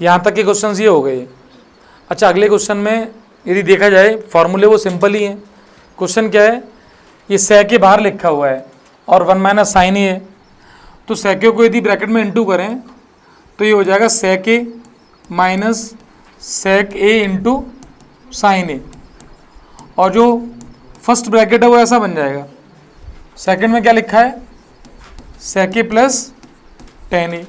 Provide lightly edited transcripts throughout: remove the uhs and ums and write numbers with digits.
यहाँ तक के क्वेश्चन ये हो गए। अच्छा, अगले क्वेश्चन में यदि देखा जाए फॉर्मूले वो सिंपल ही हैं। क्वेश्चन क्या है, ये sec के बाहर लिखा हुआ है और 1 माइनस साइन ए है, तो sec को यदि ब्रैकेट में इंटू करें तो ये हो जाएगा sec ए माइनस sec ए इंटू साइन ए, और जो फर्स्ट ब्रैकेट है वो ऐसा बन जाएगा। सेकंड में क्या लिखा है, sec A plus tan a.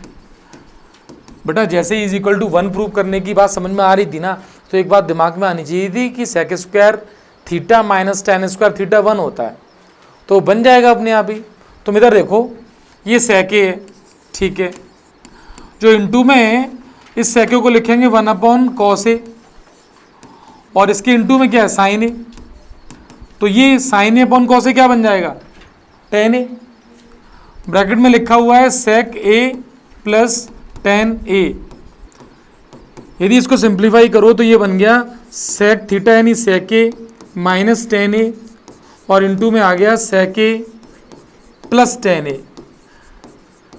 बेटा जैसे इज इक्वल टू 1 प्रूव करने की बात समझ में आ रही थी ना, तो एक बात दिमाग में आनी चाहिए थी कि sec square theta minus tan square theta 1 होता है, तो बन जाएगा अपने आप ही। तुम इधर देखो, ये sec ए है, ठीक है, जो इंटू में है इस sec को लिखेंगे 1 अपॉन कॉस ए, और इसके इंटू में क्या है साइन ए, तो ये sign A upon cos A क्या बन जाएगा, tan ए। ब्रैकेट में लिखा हुआ है sec A plus tan a. यदि इसको सिंप्लीफाई करो तो ये बन गया sec थीटा यानी sec A minus tan a, और इंटू में आ गया sec A plus tan a.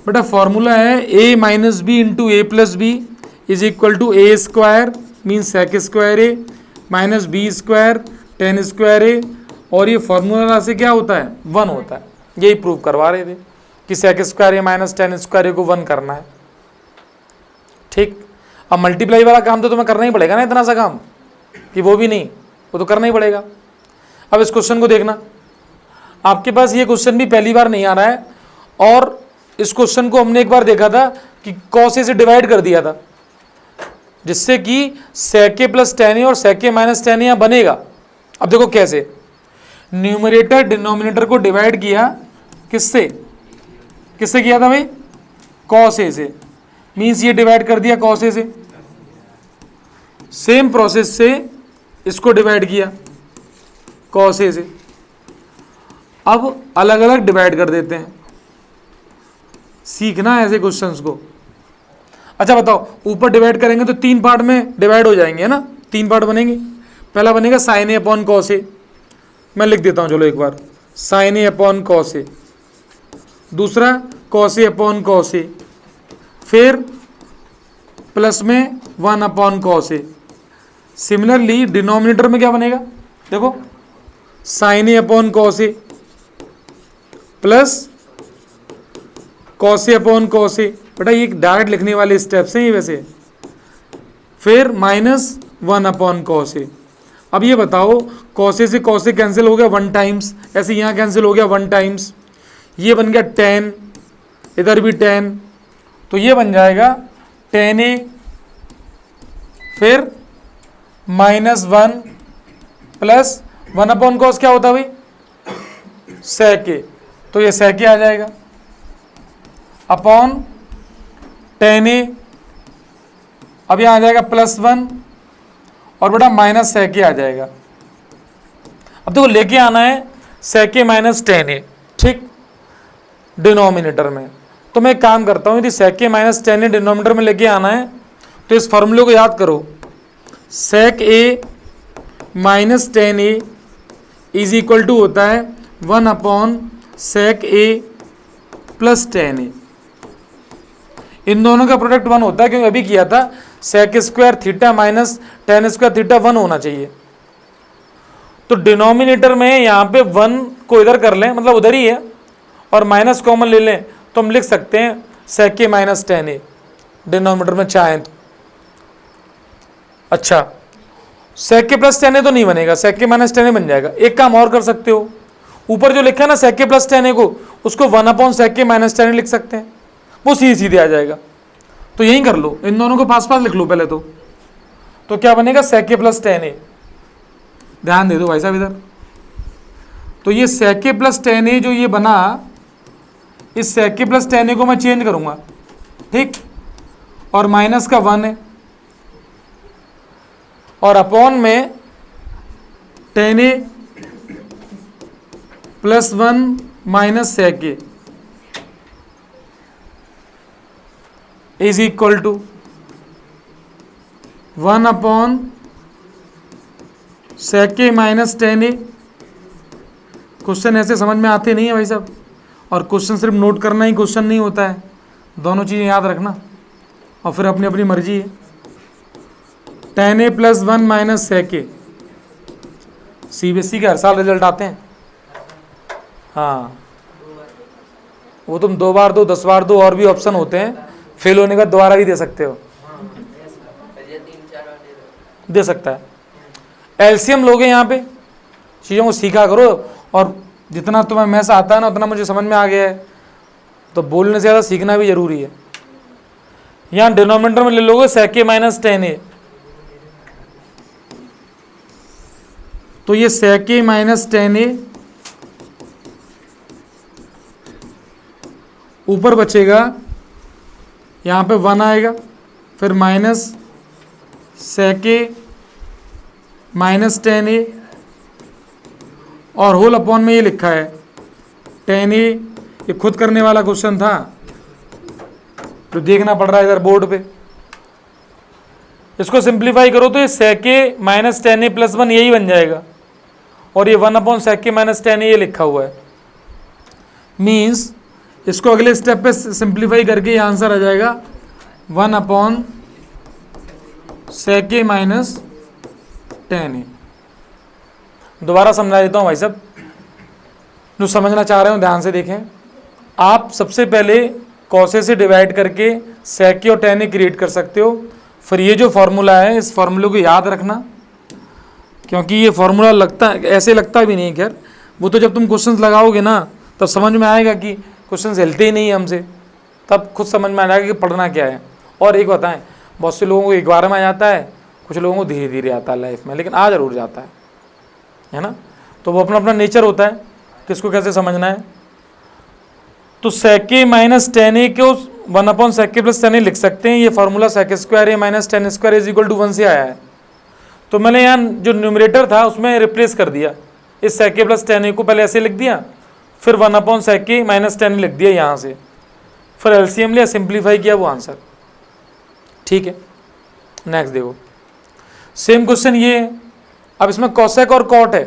बेटा फॉर्मूला है a minus b into a plus b is equal to a square mean sec square A minus b square tan square a, और ये formula से क्या होता है 1 होता है। यही प्रूव करवा रहे थे कि sec स्क्वायर ए माइनस tan स्क्वायर ए को 1 करना है। ठीक, अब मल्टीप्लाई वाला काम तो तुम्हें करना ही पड़ेगा ना, इतना सा काम कि वो भी नहीं, वो तो करना ही पड़ेगा। अब इस क्वेश्चन को देखना, आपके पास ये क्वेश्चन भी पहली बार नहीं आ रहा है, और इस क्वेश्चन को हमने एक बार देखा था कि cos ए से डिवाइड कर दिया था, जिससे कि sec A plus tan a और sec ए माइनस tan ए यहाँ बनेगा। अब देखो कैसे, न्यूमरेटर डिनोमिनेटर को डिवाइड किया, किससे किससे किया था भाई, cos ए से, मीन्स ये डिवाइड कर दिया cos ए से। सेम प्रोसेस से इसको डिवाइड किया cos ए से। अब अलग अलग डिवाइड कर देते हैं, सीखना है ऐसे क्वेश्चंस को। अच्छा बताओ, ऊपर डिवाइड करेंगे तो 3 पार्ट में डिवाइड हो जाएंगे, है ना, 3 पार्ट बनेंगे। पहला बनेगा sign A upon cos A, मैं लिख देता हूं चलो एक बार, sign A upon cos A. दूसरा cos a upon cos A, फिर प्लस में 1 upon cos A. Similarly denominator में क्या बनेगा, देखो sign A upon cos A plus cos a upon cos A. बेटा ये डायरेक्ट लिखने वाले स्टेप्स हैं ये वैसे। फिर माइनस 1 अपॉन कॉस ए। अब ये बताओ, कॉस ए से कॉस ए कैंसिल हो गया 1 टाइम्स, ऐसे यहाँ कैंसिल हो गया 1 टाइम्स, ये बन गया tan, इधर भी tan, तो ये बन जाएगा tan ए, फिर माइनस 1 प्लस 1 अपॉन कॉस क्या होता है भाई, sec ए, तो ये sec ए आ जाएगा अपॉन tan ए। अब यहाँ आ जाएगा प्लस 1 और बेटा माइनस sec ए आ जाएगा। अब देखो लेके आना है sec ए माइनस tan ए, ठीक, डिनोमिनेटर में। तो मैं एक काम करता हूँ, यदि sec ए माइनस tan ए डिनोमिनेटर में लेके आना है तो इस फॉर्मूले को याद करो, sec A minus tan A is equal to होता है 1 upon sec A plus tan A. इन दोनों का प्रोडक्ट 1 होता है, क्योंकि अभी किया था sec square theta minus tan square theta 1 होना चाहिए। तो डिनोमिनेटर में यहाँ पे 1 को इधर कर लें, मतलब उधर ही है, और माइनस कॉमन ले लें तो हम लिख सकते हैं sec ए माइनस tan ए, डिनोमिनेटर में चाहें तो। अच्छा, sec ए प्लस tan ए तो नहीं बनेगा, sec ए माइनस tan ए बन जाएगा। एक काम और कर सकते हो, ऊपर जो लिखा है ना sec ए प्लस tan ए को, उसको 1 अपॉन sec ए माइनस tan ए लिख सकते हैं, वो सीधे सीधे आ जाएगा। तो यही कर लो, इन दोनों को पास पास लिख लो पहले तो क्या बनेगा sec ए प्लस tan ए। ध्यान दे दो भाई साहब इधर, तो ये sec ए प्लस tan ए जो ये बना, इस sec ए प्लस tan ए को मैं चेंज करूंगा, ठीक, और माइनस का 1 है, और अपॉन में tan A plus 1 minus sec A is equal to 1 upon sec A minus tan A. Question ऐसे समझ में आते नहीं है भाई साहब, और क्वेश्चन सिर्फ नोट करना ही क्वेश्चन नहीं होता है, दोनों चीज़ें याद रखना, और फिर अपनी अपनी मर्जी है। Ten a plus one minus sec A. CBSE के हर साल रिजल्ट आते हैं। हाँ, वो तुम 2 बार दो, 10 बार दो, और भी ऑप्शन होते हैं, फेल होने का दोबारा भी दे सकते हो, दे सकता है। एलसीएम लोगे यहाँ पे, चीज़ों को सीखा करो, और जितना तुम्हें मैथ्स आता है ना उतना मुझे समझ में आ गया है, तो बोलने से ज़्यादा सीखना भी जरूरी है। यहाँ डिनोमिनेटर में ले लोगे sec a minus tan a, तो ये sec a minus tan a ऊपर बचेगा, यहाँ पे 1 आएगा, फिर minus sec a minus tan a, और होल अपॉन में ये लिखा है टेन ए। ये खुद करने वाला क्वेश्चन था, तो देखना पड़ रहा है इधर बोर्ड पे। इसको सिंप्लीफाई करो तो ये sec a minus tan a plus 1 यही बन जाएगा, और ये 1 upon sec a minus tan a ये लिखा हुआ है। मीन्स इसको अगले स्टेप पे सिंप्लीफाई करके ये आंसर आ जाएगा 1 upon sec a minus tan a. दोबारा समझा देता हूँ भाई साहब, जो समझना चाह रहे हो ध्यान से देखें। आप सबसे पहले कॉसे से डिवाइड करके sec a और tan a क्रिएट कर सकते हो। फिर ये जो फार्मूला है, इस फार्मूले को याद रखना, क्योंकि ये फार्मूला लगता ऐसे लगता भी नहीं, खैर वो तो जब तुम क्वेश्चंस लगाओगे ना तब समझ में आएगा कि क्वेश्चंस हिलते ही नहीं है हमसे, तब खुद समझ में आ जाएगा कि पढ़ना क्या है। और एक बताएं, बहुत से लोगों को एक बार में आ जाता है, कुछ लोगों को धीरे धीरे आता है लाइफ में, लेकिन आ जरूर जाता है ना। तो वो अपना अपना नेचर होता है, किसको कैसे समझना है। तो sec a minus tan a को 1 upon sec a plus tan a लिख सकते हैं। ये formula sec square a minus tan square is equal to 1 से आया है। तो मैंने यहाँ जो न्यूमरेटर था उसमें रिप्लेस कर दिया, इस sec a plus tan a को पहले ऐसे लिख दिया, फिर 1 upon sec a minus ten लिख दिया यहाँ से, फिर एलसीएम लिया, सिंप्लीफाई किया, वो आंसर। ठीक है, नेक्स्ट देखो, सेम क्वेश्चन ये है। अब इसमें कॉसेक और कॉट है,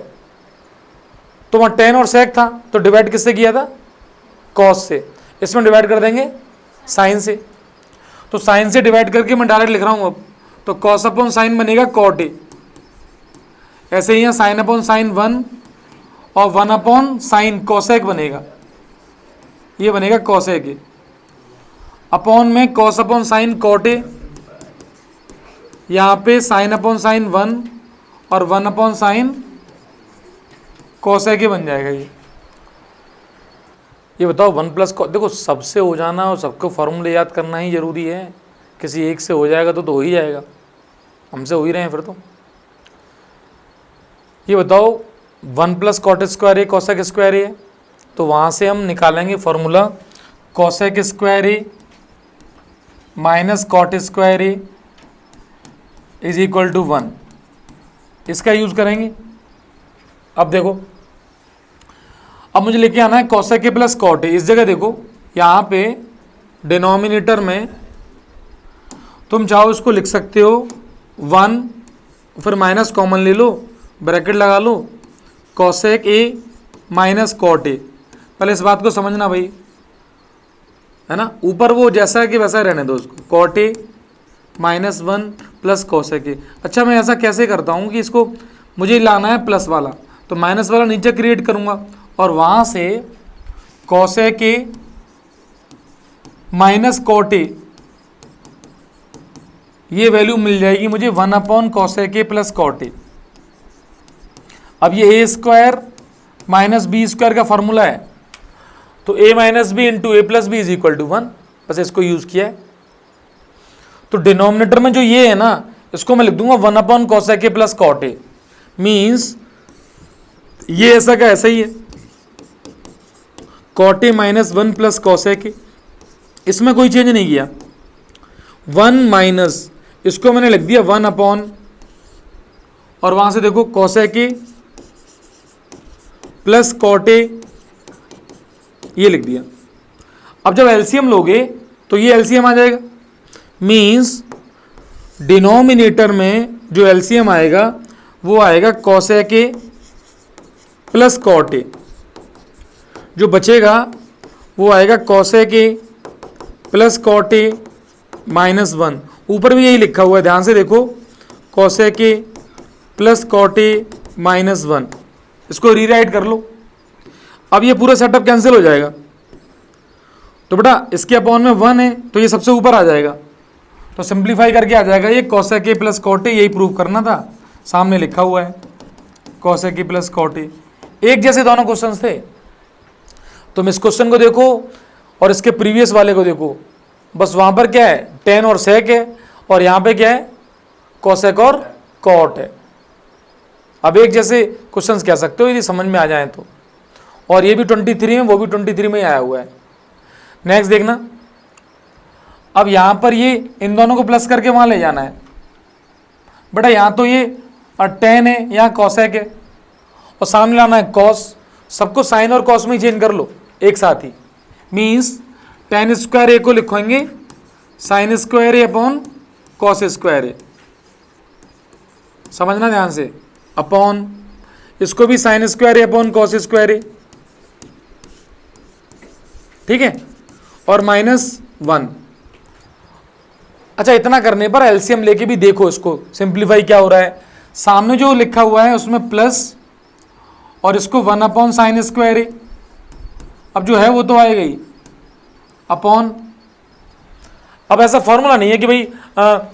तो वहाँ टेन और सेक था, तो डिवाइड किससे किया था? कॉस से। इसमें डिवाइड कर देंगे साइन से, तो साइन से डिवाइड करके मैं डायरेक्ट लिख रहा हूँ अब, तो कॉस अपॉन साइन बनेगा कॉट ए। ऐसे ही यहाँ साइन अपॉन साइन 1 और 1 अपॉन साइन कॉसेक बनेगा, ये बनेगा कॉसेक ए। अपॉन में cos upon sine cot A, यहाँ पे साइन अपॉन साइन 1 और 1 अपॉन साइन कॉसेक ए बन जाएगा। ये बताओ 1 प्लस देखो, सबसे हो जाना और सबको फॉर्मूले याद करना ही जरूरी है। किसी एक से हो जाएगा तो हो ही जाएगा, हमसे हो ही रहे हैं फिर तो। ये बताओ 1 plus cot square A cosec square A, तो वहाँ से हम निकालेंगे formula cosec square A minus cot square A is equal to 1, इसका यूज करेंगे। अब देखो, अब मुझे लेके आना है cosec A plus cot A. इस जगह देखो, यहाँ पे डिनोमिनेटर में तुम चाहो इसको लिख सकते हो 1, फिर माइनस कॉमन ले लो, ब्रैकेट लगा लो, cosec a minus cot a. पहले इस बात को समझना भाई, है ना, ऊपर वो जैसा है कि वैसा रहने दो उसको, cot A minus 1 plus cosec A. अच्छा, मैं ऐसा कैसे करता हूँ कि इसको मुझे लाना है प्लस वाला, तो माइनस वाला नीचे क्रिएट करूँगा और वहाँ से कॉसेक ए माइनस कॉट ए, ये वैल्यू मिल जाएगी मुझे 1 upon cosec A plus cot a. अब ये a square minus b square का फॉर्मूला है, तो a minus b into a plus b is equal to 1, बस इसको यूज किया है। तो डिनोमिनेटर में जो ये है ना, इसको मैं लिख दूंगा 1 upon cosec A plus cot A. Means ये ऐसा का ऐसा ही है, cot A minus 1 plus cosec A, इसमें कोई चेंज नहीं किया। 1 माइनस, इसको मैंने लिख दिया 1 अपॉन, और वहां से देखो कॉसेक ए प्लस कॉट ए, ये लिख दिया। अब जब एलसीएम लोगे तो ये एलसीएम आ जाएगा। मीन्स डिनोमिनेटर में जो एलसीएम आएगा वो आएगा cosec A plus cot A, जो बचेगा वो आएगा cosec A plus cot A minus 1। ऊपर भी यही लिखा हुआ है, ध्यान से देखो, cosec A plus cot A minus 1, इसको रीराइट कर लो। अब ये पूरा सेटअप कैंसिल हो जाएगा, तो बेटा इसके अपॉन में 1 है तो ये सबसे ऊपर आ जाएगा, तो सिंप्लीफाई करके आ जाएगा ये cosec A plus cot A, यही प्रूव करना था, सामने लिखा हुआ है cosec A plus cot A. एक जैसे दोनों क्वेश्चंस थे, तुम इस क्वेश्चन को देखो और इसके प्रीवियस वाले को देखो, बस वहां पर क्या है टेन और सेक है, और यहाँ पे क्या है कॉसेक और कॉट है। अब एक जैसे क्वेश्चंस कह सकते हो यदि समझ में आ जाए तो, और ये भी 23 में, वो भी 23 में ही आया हुआ है। नेक्स्ट देखना, अब यहां पर ये इन दोनों को प्लस करके वहां ले जाना है। बेटा यहां तो ये टेन है, यहाँ कॉसेक है, और सामने लाना है कॉस, सबको साइन और कॉस में ही चेंज कर लो एक साथ ही। मीन्स टेन स्क्वायर ए को लिखेंगे साइन स्क्वायर ए अपॉन कॉस स्क्वायर ए, समझना ध्यान से, अपॉन इसको भी साइन स्क्वायर ए अपॉन कॉस स्क्वायर ए, ठीक है, और -1। अच्छा, इतना करने पर एलसीएम लेके भी देखो इसको सिंप्लीफाई क्या हो रहा है। सामने जो लिखा हुआ है उसमें प्लस, और इसको 1 अपॉन साइन स्क्वायर ए, अब जो है वो तो आएगा ही, अपॉन। अब ऐसा फॉर्मूला नहीं है कि भाई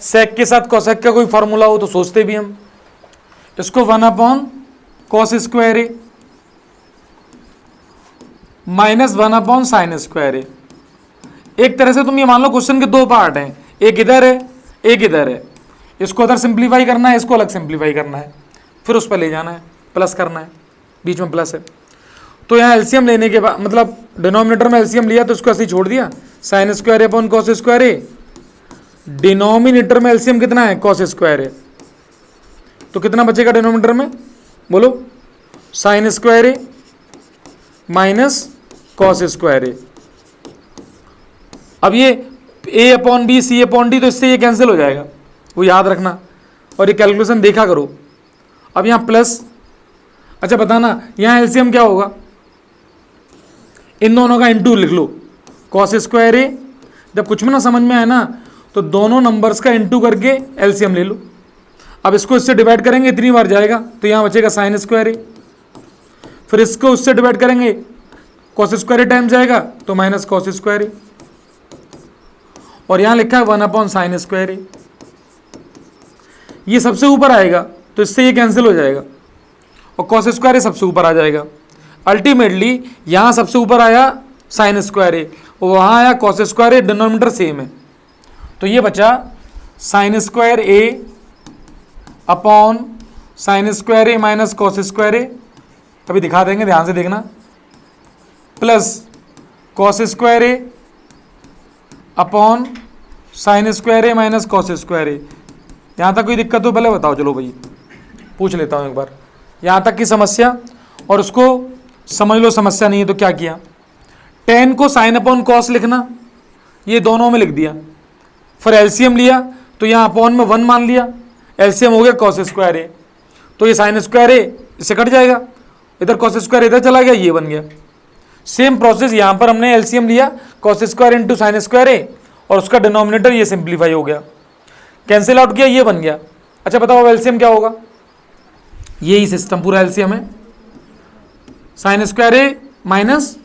सेक के साथ कॉसेक का कोई फॉर्मूला हो, तो सोचते भी हम, इसको 1 अपॉन कॉस स्क्वायर ए -1 अपॉन साइन स्क्वायर ए। एक तरह से तुम ये मान लो क्वेश्चन के दो पार्ट हैं, एक इधर है एक इधर है, इसको उधर सिंप्लीफाई करना है, इसको अलग सिंप्लीफाई करना है, फिर उस पर ले जाना है, प्लस करना है, बीच में प्लस है। तो यहाँ एलसीएम लेने के बाद, मतलब डिनोमिनेटर में एलसीएम लिया तो इसको ऐसे ही छोड़ दिया, साइन स्क्वायर ए अपॉन कॉस स्क्वायर ए। डिनोमिनेटर में एलसीएम कितना है कॉस स्क्वायर ए, तो कितना बचेगा डिनोमिनेटर में, बोलो, sine square A minus cos square a. अब ये a upon b c upon d, तो इससे ये कैंसिल हो जाएगा, वो याद रखना, और ये कैलकुलेशन देखा करो। अब यहाँ प्लस, अच्छा बताना यहाँ एलसीएम क्या होगा, इन दोनों का इनटू लिख लो, कॉस स्क्वायर ए, जब कुछ में ना समझ में आए ना तो दोनों नंबर्स का इनटू करके एलसीएम ले लो। अब इसको इससे डिवाइड करेंगे, इतनी बार जाएगा तो यहाँ बचेगा साइन स्क्वायर ए, फिर इसको उससे डिवाइड करेंगे, कॉस स्क्वायर ए टाइम जाएगा तो माइनस कॉस स्क्वायर ए, और यहाँ लिखा है 1 अपॉन साइन स्क्वायर ए। ये सबसे ऊपर आएगा तो इससे ये कैंसिल हो जाएगा, और कॉस स्क्वायर ए सबसे ऊपर आ जाएगा। अल्टीमेटली यहाँ सबसे ऊपर आया साइन स्क्वायर ए, वहाँ आया कॉस स्क्वायर ए, डिनोमिनेटर सेम है, तो ये बचा साइन स्क्वायर ए अपॉन साइन स्क्वायर ए माइनस कॉस स्क्वायर ए, अभी दिखा देंगे, ध्यान से देखना, प्लस कॉस स्क्वायर ए अपॉन साइन स्क्वायर ए माइनस कॉस स्क्वायर ए। यहाँ तक कोई दिक्कत हो पहले बताओ, चलो भाई पूछ लेता हूँ एक बार, यहाँ तक की समस्या, और उसको समझ लो समस्या नहीं है तो क्या किया, टेन को साइन अपॉन कॉस लिखना, ये दोनों में लिख दिया, फिर एलसीएम लिया तो यहाँ अपॉन में 1 मान लिया, एलसीएम हो गया कॉस स्क्वायर ए, तो ये साइन स्क्वायर ए इससे कट जाएगा, इधर कॉस स्क्वायर इधर चला गया, ये बन गया। सेम प्रोसेस यहाँ पर हमने एलसीएम लिया cos square into sine square a, और उसका डिनोमिनेटर ये सिंप्लीफाई हो गया, कैंसिल आउट किया, ये बन गया। अच्छा बताओ अब एलसीएम क्या होगा, यही सिस्टम पूरा एलसीएम है, साइन स्क्वायर ए माइनस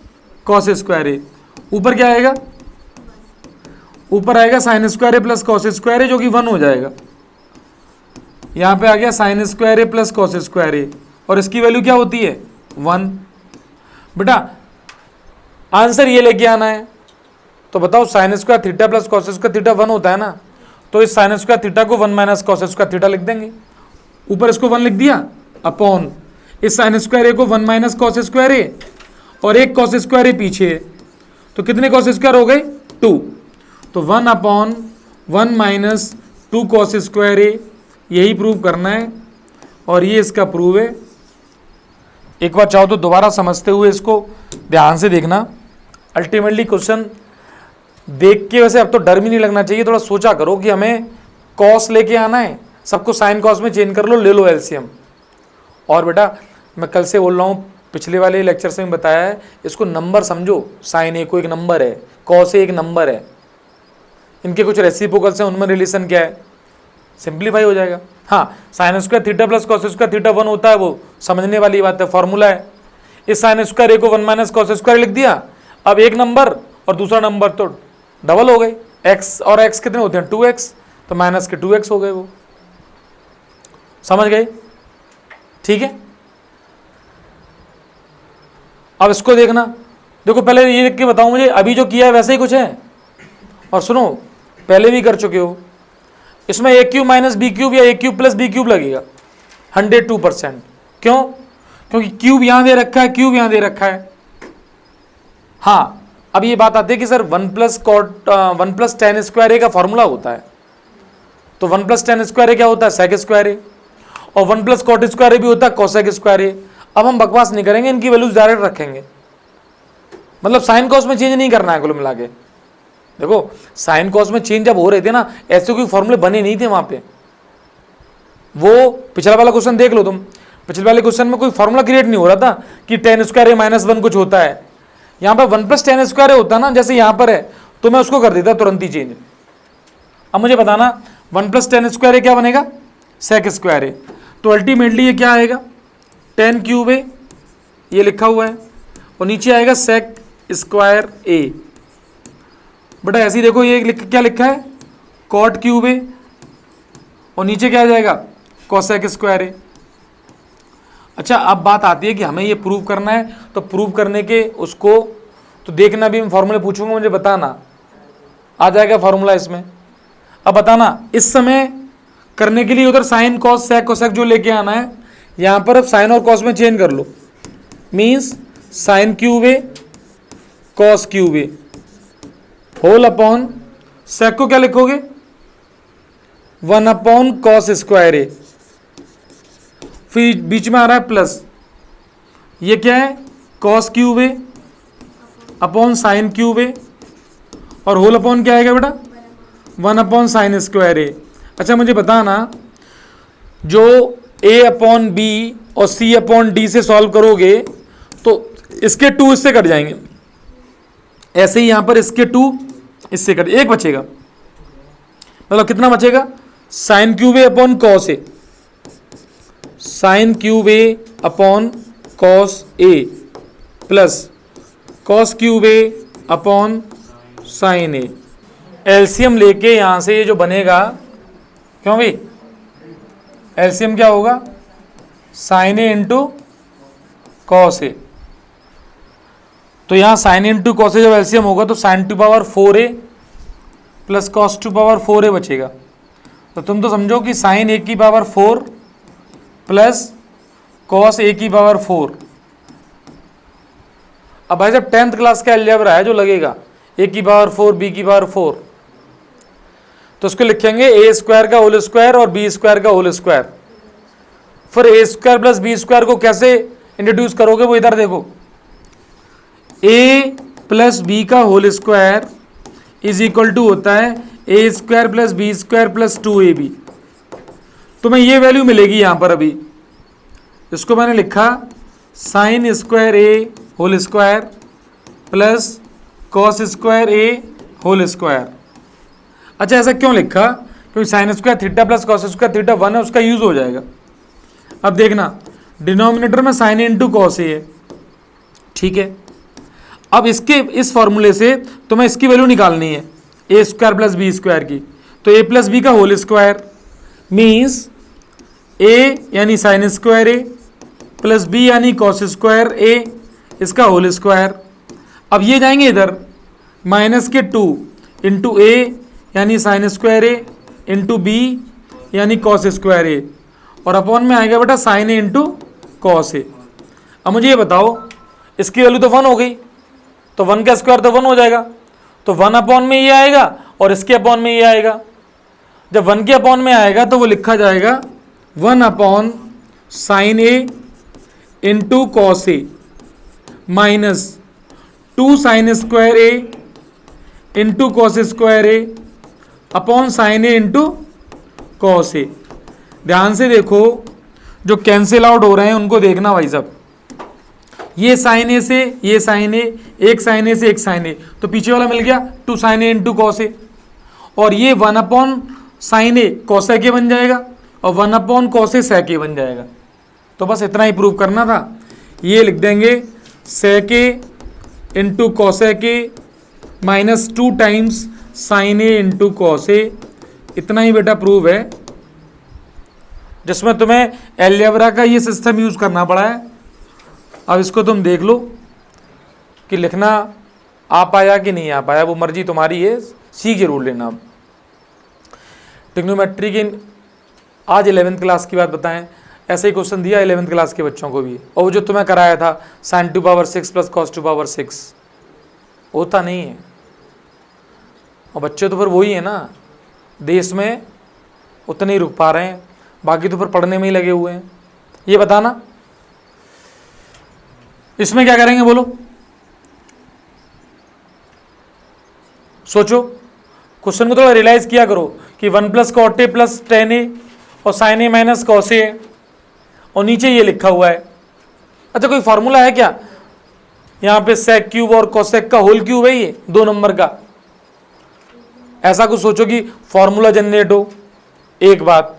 कॉस स्क्वायर ए, ऊपर क्या आएगा, ऊपर आएगा sign square a plus cos square ए, जो कि 1 हो जाएगा। यहाँ पे आ गया sign square a plus cos square a, और इसकी वैल्यू क्या होती है 1। बेटा आंसर ये लेके आना है, तो बताओ sign square theta plus cos square theta 1 होता है ना, तो इस साइन स्क्वायर थीटा को 1 माइनस कॉस स्क्वायर थीटा लिख देंगे, ऊपर इसको 1 लिख दिया, अपॉन इस साइन स्क्वायर ए को 1 माइनस कॉस स्क्वायर ए, और एक कॉस स्क्वायर ए पीछे है, तो कितने कॉस स्क्वायर हो गए 2, तो 1 अपॉन 1 माइनस 2 कॉस स्क्वायर ए, यही प्रूव करना है, और ये इसका प्रूव है। एक बार चाहो तो दोबारा समझते हुए इसको ध्यान से देखना, अल्टीमेटली क्वेश्चन देख के वैसे अब तो डर भी नहीं लगना चाहिए, थोड़ा सोचा करो कि हमें कॉस लेके आना है, सबको साइन कॉस में चेंज कर लो, ले लो एलसीएम। और बेटा मैं कल से बोल रहा हूँ, पिछले वाले लेक्चर से मैं बताया है, इसको नंबर समझो, साइन ए को एक नंबर है, कॉस ए एक नंबर है, इनके कुछ रेसिप्रोकल्स हैं, उनमें रिलेशन क्या है, सिंप्लीफाई हो जाएगा। हाँ, sign square theta plus cos square theta 1 होता है, वो समझने वाली बात है, फॉर्मूला है। इस साइन स्क्वायर ए को 1 माइनस कॉस स्क्वायर लिख दिया। अब एक नंबर और दूसरा नंबर तो डबल हो गए, x और x कितने होते हैं 2x, तो माइनस के 2x हो गए, वो समझ गए? ठीक है, अब इसको देखना। देखो पहले ये लिख के बताओ मुझे, अभी जो किया है वैसे ही कुछ है, और सुनो पहले भी कर चुके हो। इसमें ए क्यूब माइनस बी क्यूब या ए क्यूब प्लस बी क्यूब लगेगा 102%। क्यों? क्योंकि क्यूब यहां दे रखा है, क्यूब यहां दे रखा है। हाँ, अब ये बात आती है कि सर 1 प्लस टेन स्क्वायर ए का फॉर्मूला होता है, तो 1 प्लस टेन स्क्वायर ए क्या होता है सेक स्क्वायर ए, और 1 प्लस कॉट स्क्वायर ए भी होता है कोसेक स्क्वायर ए। अब हम बकवास नहीं करेंगे, इनकी वैल्यूज डायरेक्ट रखेंगे, मतलब साइन कॉस में चेंज नहीं करना है कुल मिला के। देखो साइन कॉस में चेंज जब हो रहे थे ना, ऐसे कोई फॉर्मूले बने नहीं थे वहां पे। वो पिछला वाला क्वेश्चन देख लो तुम, पिछले वाले क्वेश्चन में कोई फॉर्मूला क्रिएट नहीं हो रहा था कि टेन स्क्वायर ए माइनस 1 कुछ होता है। यहाँ पर 1 प्लस टेन स्क्वायर ए होता ना, जैसे यहाँ पर है, तो मैं उसको कर देता तुरंत ही चेंज। अब मुझे बताना 1 प्लस टेन स्क्वायर ए क्या बनेगा सेक स्क्वायर ए, तो अल्टीमेटली ये क्या आएगा 10 क्यूब ए, ये लिखा हुआ है, और नीचे आएगा सेक स्क्वायर ए। बेटा ऐसे ही देखो, ये क्या लिखा है कॉट क्यूब ए, और नीचे क्या आ जाएगा कोसेक स्क्वायर ए। अच्छा, अब बात आती है कि हमें ये प्रूव करना है, तो प्रूव करने के उसको तो देखना भी, मैं फॉर्मूले पूछूंगा मुझे बताना, आ जाएगा फॉर्मूला इसमें। अब बताना इस समय करने के लिए उधर साइन कॉस सेक कोसेक जो लेके आना है, यहाँ पर अब साइन और कॉस में चेंज कर लो, मीन्स साइन क्यूब ए कॉस क्यूब ए होल अपॉन सेक को क्या लिखोगे 1 अपॉन कॉस स्क्वायर ए, फिर बीच में आ रहा है प्लस, ये क्या है कॉस क्यूब ए अपॉन साइन क्यूब ए, और होल अपॉन क्या आएगा बेटा 1 अपॉन साइन स्क्वायर ए। अच्छा मुझे बताना, जो a अपॉन बी और c अपॉन डी से सॉल्व करोगे तो इसके 2 इससे कट जाएंगे, ऐसे ही यहां पर इसके 2 इससे कट, एक बचेगा, मतलब कितना बचेगा sine cube A upon cos A, sine cube A upon cos A plus cos cube A upon sine A. LCM लेके यहां से ये जो बनेगा, क्यों भाई एलसीएम क्या होगा साइन ए इंटू कॉस ए, तो यहां साइन इंटू कॉस ए जब एलसीएम होगा तो sign to power 4a plus cos two power 4a बचेगा। तो तुम तो समझो कि साइन ए की पावर 4 प्लस कॉस ए की पावर 4। अब भाई जब 10th क्लास का अलजेब्रा है जो लगेगा ए की पावर 4 बी की पावर 4, तो उसको लिखेंगे ए स्क्वायर का होल स्क्वायर और बी स्क्वायर का होल स्क्वायर। फिर a square plus b square को कैसे इंट्रोड्यूस करोगे वो इधर देखो, ए प्लस बी का whole square is equal to होता है a square plus b square plus 2ab। तुम्हें ये वैल्यू मिलेगी यहां पर, अभी इसको मैंने लिखा sine square a whole square plus cos square a whole square. अच्छा ऐसा क्यों लिखा, क्योंकि sine square theta plus cos square theta 1 है, उसका यूज हो जाएगा। अब देखना डिनोमिनेटर में साइन इंटू कॉस ए है, ठीक है। अब इसके इस फॉर्मूले से तुम्हें इसकी वैल्यू निकालनी है a square plus b square की, तो ए प्लस बी का होल स्क्वायर मीन्स ए यानी sign square a plus B यानी कॉस स्क्वायर ए, इसका होल स्क्वायर। अब ये जाएंगे इधर माइनस के 2 इंटू ए यानी साइन स्क्वायर ए इंटू बी यानी कॉस स्क्वायर ए, और अपॉन में आएगा बेटा साइन ए इंटू कॉस ए। अब मुझे ये बताओ इसकी वैल्यू तो 1 हो गई, तो 1 का स्क्वायर तो 1 हो जाएगा, तो 1 अपॉन में ये आएगा और इसके अपॉन में ये आएगा। जब 1 के अपॉन में आएगा तो वो लिखा जाएगा 1 upon sine a into cos A minus 2 sign square A into cos square A upon sine a into cos ए। ध्यान से देखो जो कैंसिल आउट हो रहे हैं उनको देखना भाई साहब, ये साइन ए से ये साइन ए, एक साइन ए से एक साइन ए, तो पीछे वाला मिल गया 2 sign a into cos a, और ये 1 upon sine A cos A के बन जाएगा, और 1 कॉस ए sec a बन जाएगा। तो बस इतना ही प्रूव करना था। ये लिख देंगे sec a into cosec a minus 2 times sine a into cos a. इतना ही बेटा प्रूव है, जिसमें तुम्हें एलजेब्रा का ये सिस्टम यूज करना पड़ा है। अब इसको तुम देख लो कि लिखना आ पाया कि नहीं आ पाया, वो मर्जी तुम्हारी है, सीख जरूर लेना। अब ट्रिग्नोमेट्री की आज 11th क्लास की बात बताएं, ऐसे ही क्वेश्चन दिया 11th क्लास के बच्चों को भी, और वो जो तुम्हें कराया था sin 2 power 6 plus cos 2 power 6 होता नहीं है। और बच्चे तो फिर वही है ना, देश में उतने ही रुक पा रहे हैं, बाकी तो फिर पढ़ने में ही लगे हुए हैं। ये बताना इसमें क्या करेंगे, बोलो सोचो, क्वेश्चन को थोड़ा रियलाइज किया करो कि 1 plus cot a plus tan a और sine a minus cos a, और नीचे ये लिखा हुआ है। अच्छा कोई फॉर्मूला है क्या यहाँ पे, सेक क्यूब और कोसेक का होल क्यूब है ये 2 नंबर का, ऐसा कुछ सोचो कि फॉर्मूला जनरेट हो। एक बात,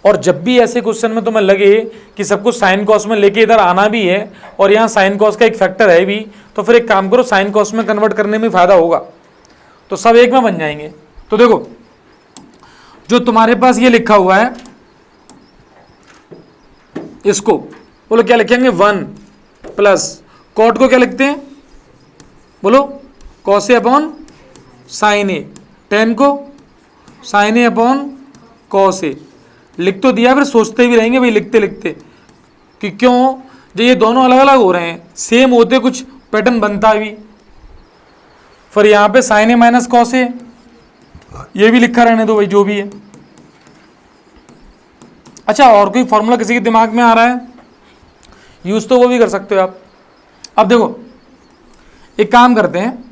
और जब भी ऐसे क्वेश्चन में तुम्हें लगे कि सब कुछ साइन कॉस में लेके इधर आना भी है और यहाँ साइन कॉस का एक फैक्टर है भी, तो फिर एक काम करो, साइन कॉस में कन्वर्ट करने में फायदा होगा, तो सब एक में बन जाएंगे। तो देखो जो तुम्हारे पास ये लिखा हुआ है, इसको बोलो क्या लिखेंगे, 1 प्लस कॉट को क्या लिखते हैं, बोलो cos a upon sine A, ten को sign A upon cos A. लिख तो दिया, फिर सोचते भी रहेंगे भाई लिखते लिखते कि क्यों, जो ये दोनों अलग अलग हो रहे हैं, सेम होते कुछ पैटर्न बनता भी। फिर यहाँ पे साइन ए माइनस कॉस ए, ये भी लिखा रहने दो भाई जो भी है। अच्छा और कोई फॉर्मूला किसी के दिमाग में आ रहा है, यूज तो वो भी कर सकते हो आप। अब देखो एक काम करते हैं,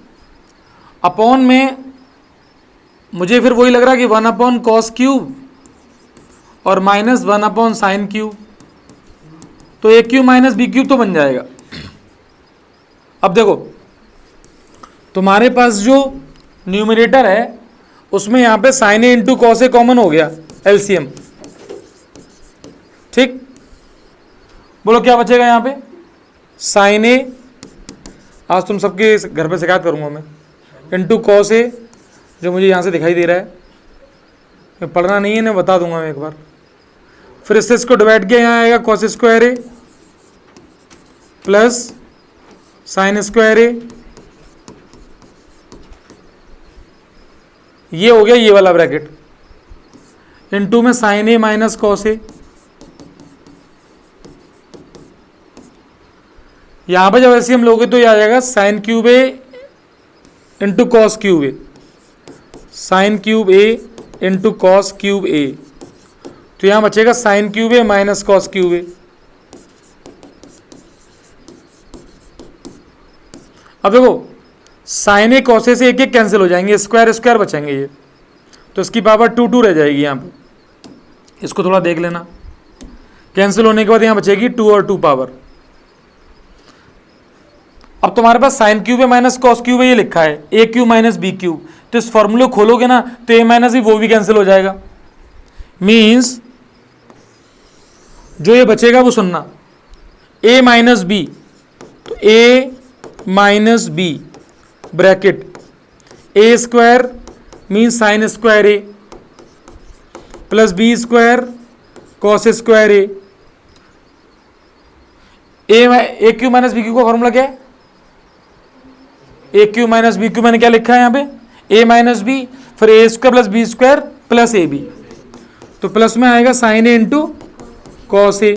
अपॉन में मुझे फिर वही लग रहा है कि 1 अपॉन कॉस क्यूब और माइनस 1 अपॉन साइन क्यूब, तो ए क्यूब माइनस बी क्यूब तो बन जाएगा। अब देखो तुम्हारे पास जो न्यूमरेटर है उसमें यहाँ पे sign a into cos A common हो गया, एलसीएम, ठीक। बोलो क्या बचेगा यहाँ पे, साइन ए, आज तुम सबके घर पे शिकायत करूँगा मैं, इंटू कॉस ए जो मुझे यहाँ से दिखाई दे रहा है, पढ़ना नहीं है ना, बता दूंगा मैं एक बार। फिर इससे इसको डिवाइड किया, यहाँ आएगा cos square a plus sign square ए, ये हो गया ये वाला ब्रैकेट, इनटू में साइन ए माइनस कॉस ए। यहां पर जब ऐसे हम लोगे तो ये आ जाएगा साइन क्यूब ए इंटू कॉस क्यूब ए, साइन क्यूब ए इंटू कॉस क्यूब ए, तो यहां बचेगा साइन क्यूब ए माइनस कॉस क्यूब ए। अब देखो साइन ए कॉस ए से एक एक कैंसिल हो जाएंगे, स्क्वायर स्क्वायर बचेंगे ये, तो इसकी पावर 2 2 रह जाएगी यहाँ पे। इसको थोड़ा देख लेना, कैंसिल होने के बाद यहाँ बचेगी 2 और 2 पावर। अब तुम्हारे पास साइन क्यूब ए माइनस कॉस क्यूब ए ये लिखा है, ए क्यूब माइनस बी क्यूब, तो इस फॉर्मूले खोलोगे ना तो ए माइनस भी वो भी कैंसिल हो जाएगा। मीन्स जो ये बचेगा वो सुनना, ए माइनस बी, तो a minus b bracket a square means sine square a plus b square cos square a. A cube minus b cube का फॉर्मूला क्या है, a cube minus b cube, मैंने क्या लिखा है यहाँ पे, ए माइनस बी, फिर a square plus b square plus a b, तो प्लस में आएगा sine a into cos a.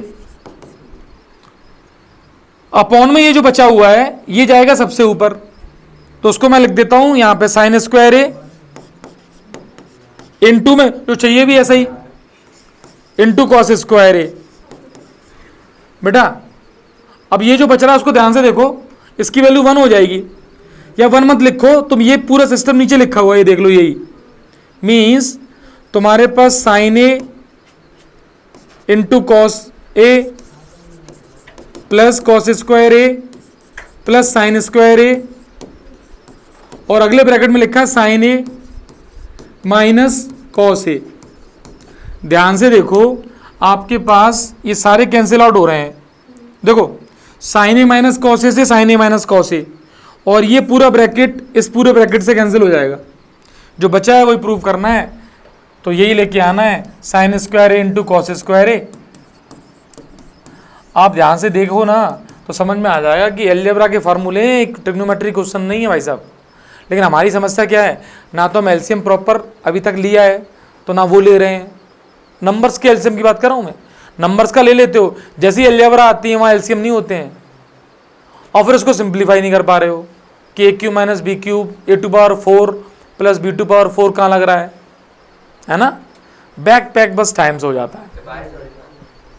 Upon में ये जो बचा हुआ है ये जाएगा सबसे ऊपर, तो उसको मैं लिख देता हूं यहां पे साइन स्क्वायर ए इंटू में जो चाहिए भी ऐसा ही इंटू कॉस स्क्वायर ए। बेटा अब ये जो बच रहा है उसको ध्यान से देखो, इसकी वैल्यू 1 हो जाएगी, या 1 मत लिखो तुम, ये पूरा सिस्टम नीचे लिखा हुआ है, ये देख लो, यही मीन्स तुम्हारे पास sign a into cos A plus cos square a plus sign square a, और अगले ब्रैकेट में लिखा है साइन ए माइनस कॉस ए। ध्यान से देखो, आपके पास ये सारे कैंसिल आउट हो रहे हैं। देखो साइन ए माइनस कॉस ए से sign a minus cos a, और ये पूरा ब्रैकेट इस पूरे ब्रैकेट से कैंसिल हो जाएगा। जो बचा है वही प्रूव करना है, तो यही लेके आना है, साइन स्क्वायर ए इंटू कॉस स्क्वायर ए। आप ध्यान से देखो ना तो समझ में आ जाएगा कि अलजेब्रा के फार्मूले एक ट्रिग्नोमेट्री क्वेश्चन नहीं है भाई साहब। लेकिन हमारी समस्या क्या है, ना तो हम एलसीएम प्रॉपर अभी तक लिया है, तो ना वो ले रहे हैं। नंबर्स के एलसीएम की बात कर रहा हूँ मैं, नंबर्स का ले लेते हो, जैसी अलजेब्रा आती है वहाँ एलसीएम नहीं होते हैं, और फिर उसको सिंप्लीफाई नहीं कर पा रहे हो कि a cube minus b cube a to power 4 plus b to power 4 कहाँ लग रहा है ना। बैक पैक बस टाइम से हो जाता है।